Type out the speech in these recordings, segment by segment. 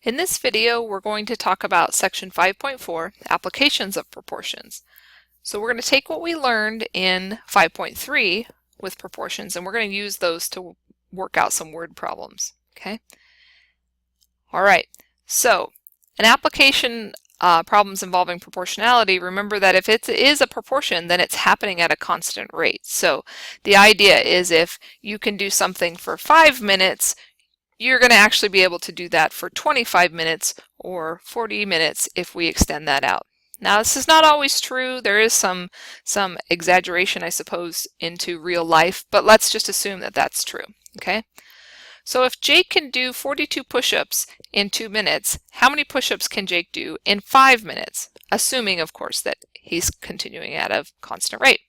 In this video, we're going to talk about section 5.4, Applications of Proportions. So we're going to take what we learned in 5.3 with proportions, and we're going to use those to work out some word problems. Okay. All right. So an application problems involving proportionality, remember that if it is a proportion, then it's happening at a constant rate. So the idea is if you can do something for 5 minutes, you're going to actually be able to do that for 25 minutes or 40 minutes if we extend that out. Now, this is not always true. There is some exaggeration, I suppose, into real life, but let's just assume that that's true. Okay. So if Jake can do 42 push-ups in 2 minutes, how many push-ups can Jake do in 5 minutes? Assuming, of course, that he's continuing at a constant rate.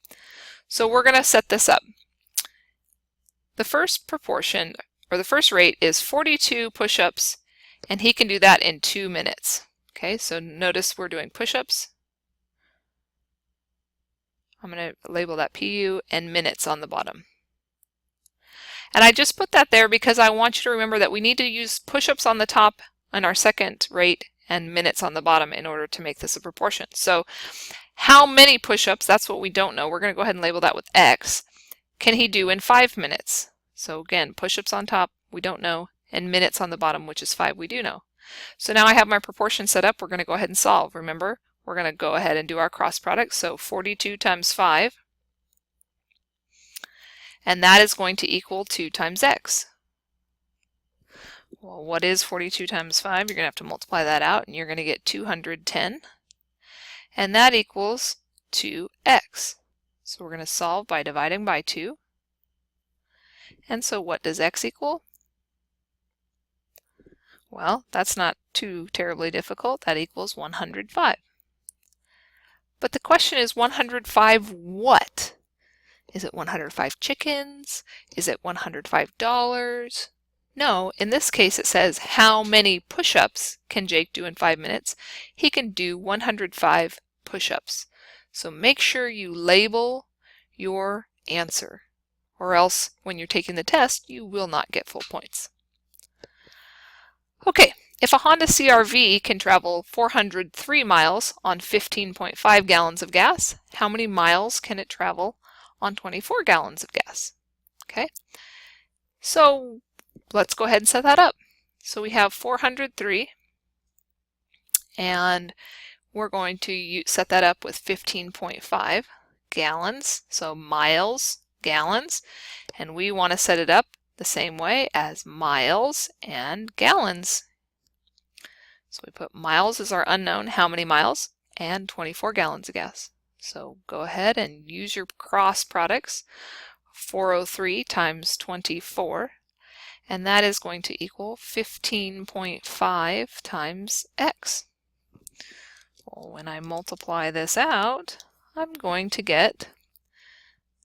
So we're going to set this up. The first proportion, or the first rate, is 42 push-ups, and he can do that in 2 minutes. Okay, so notice we're doing push-ups. I'm going to label that PU and minutes on the bottom. And I just put that there because I want you to remember that we need to use push-ups on the top on our second rate and minutes on the bottom in order to make this a proportion. So how many push-ups, that's what we don't know. We're going to go ahead and label that with X, can he do in 5 minutes? So again, push-ups on top, we don't know, and minutes on the bottom, which is 5, we do know. So now I have my proportion set up. We're going to go ahead and solve. Remember, we're going to go ahead and do our cross product. So 42 times 5. And that is going to equal 2 times X. Well, what is 42 times 5? You're going to have to multiply that out, and you're going to get 210. And that equals 2X. So we're going to solve by dividing by 2. And so what does X equal? Well, that's not too terribly difficult. That equals 105. But the question is 105 what? Is it 105 chickens? Is it $105? No, in this case it says how many push-ups can Jake do in 5 minutes? He can do 105 push-ups. So make sure you label your answer, or else when you're taking the test you will not get full points. Okay, if a Honda CR-V can travel 403 miles on 15.5 gallons of gas, how many miles can it travel on 24 gallons of gas? Okay, so let's go ahead and set that up. So we have 403, and we're going to set that up with 15.5 gallons, so miles, gallons, and we want to set it up the same way as miles and gallons. So we put miles as our unknown, how many miles, and 24 gallons of gas. So go ahead and use your cross products. 403 times 24, and that is going to equal 15.5 times X. Well, when I multiply this out, I'm going to get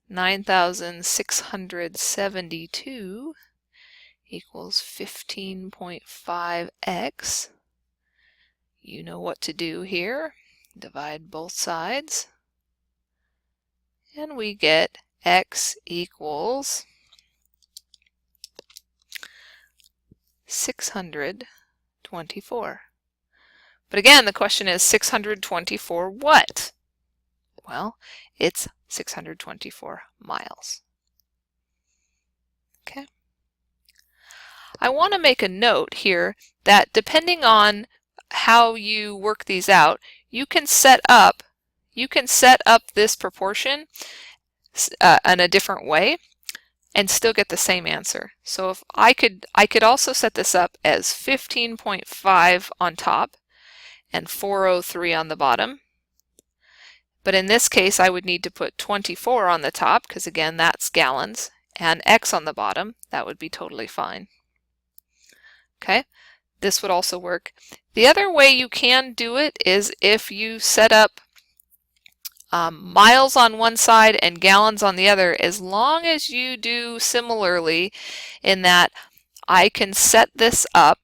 9,672 equals 15.5x. You know what to do here. Divide both sides. And we get x equals 624. But again, the question is 624 what? Well, it's 624 miles. Okay. I want to make a note here that depending on how you work these out, you can set up this proportion in a different way and still get the same answer. So if I could also set this up as 15.5 on top and 403 on the bottom. But in this case, I would need to put 24 on the top, because again, that's gallons, and X on the bottom. That would be totally fine. Okay, this would also work. The other way you can do it is if you set up miles on one side and gallons on the other, as long as you do similarly in that I can set this up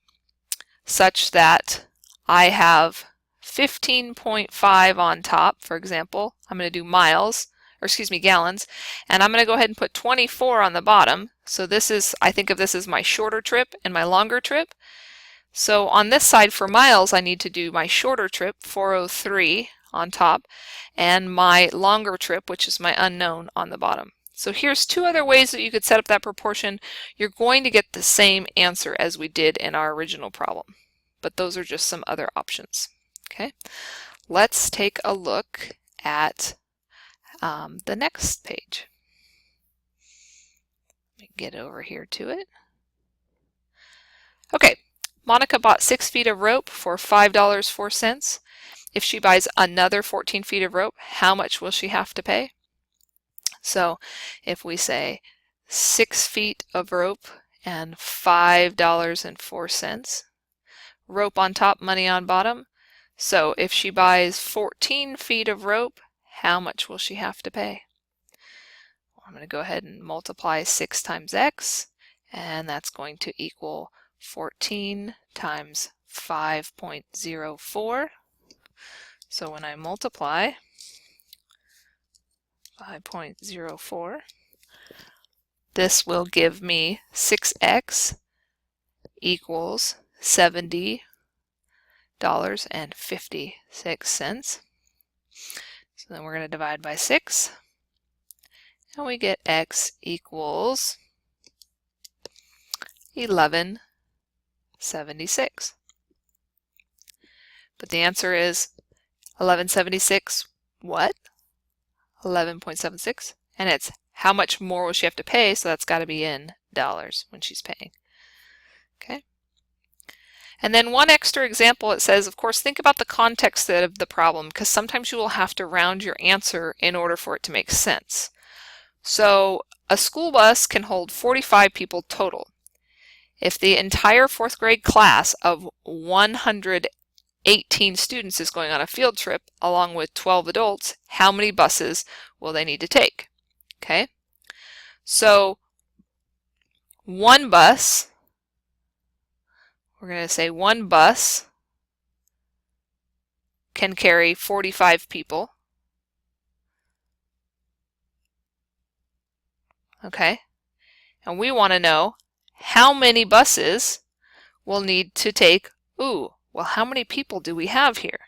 such that I have 15.5 on top, for example. I'm going to do miles, or excuse me, gallons, and I'm going to go ahead and put 24 on the bottom. So this is, I think of this as my shorter trip and my longer trip. So on this side for miles, I need to do my shorter trip, 403, on top, and my longer trip, which is my unknown, on the bottom. So here's two other ways that you could set up that proportion. You're going to get the same answer as we did in our original problem, but those are just some other options. Okay, let's take a look at the next page. Let me get over here to it. Okay, Monica bought 6 feet of rope for $5.04. If she buys another 14 feet of rope, how much will she have to pay? So if we say 6 feet of rope and $5.04, rope on top, money on bottom. So if she buys 14 feet of rope, how much will she have to pay? Well, I'm going to go ahead and multiply 6 times x, and that's going to equal 14 times 5.04. So when I multiply 5.04, this will give me 6x equals $70.56. So then we're going to divide by 6, and we get x equals 1176. But the answer is 1176 what? 11.76, and it's how much more will she have to pay, so that's got to be in dollars when she's paying. Okay. And then one extra example, it says, of course, think about the context of the problem, because sometimes you will have to round your answer in order for it to make sense. So a school bus can hold 45 people total. If the entire 4th grade class of 118 students is going on a field trip along with 12 adults, how many buses will they need to take? Okay, so one bus, we're going to say one bus can carry 45 people. Okay, and we want to know how many buses will need to take, well, how many people do we have here?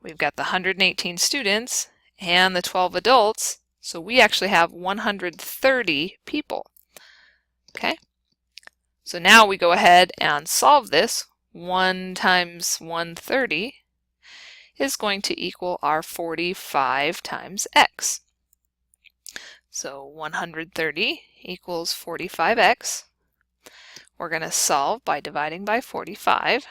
We've got the 118 students and the 12 adults, so we actually have 130 people. Okay, so now we go ahead and solve this. 1 times 130 is going to equal our 45 times x. So 130 equals 45x. We're going to solve by dividing by 45.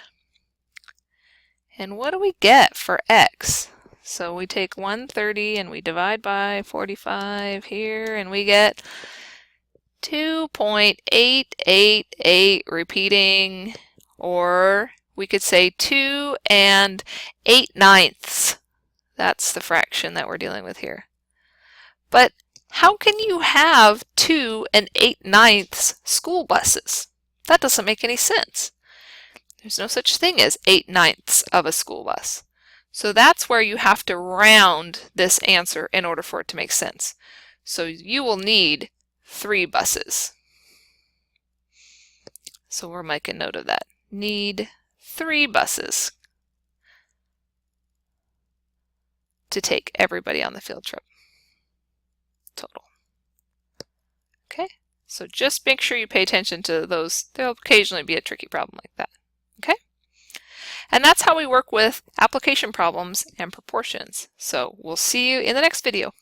And what do we get for x? So we take 130 and we divide by 45 here, and we get 2.888 repeating, or we could say 2 8/9. That's the fraction that we're dealing with here. But how can you have 2 8/9 school buses? That doesn't make any sense. There's no such thing as 8/9 of a school bus. So that's where you have to round this answer in order for it to make sense. So you will need 3 buses. So we're making note of that. Need 3 buses to take everybody on the field trip total. Okay, so just make sure you pay attention to those. There'll occasionally be a tricky problem like that. Okay, and that's how we work with application problems and proportions. So we'll see you in the next video.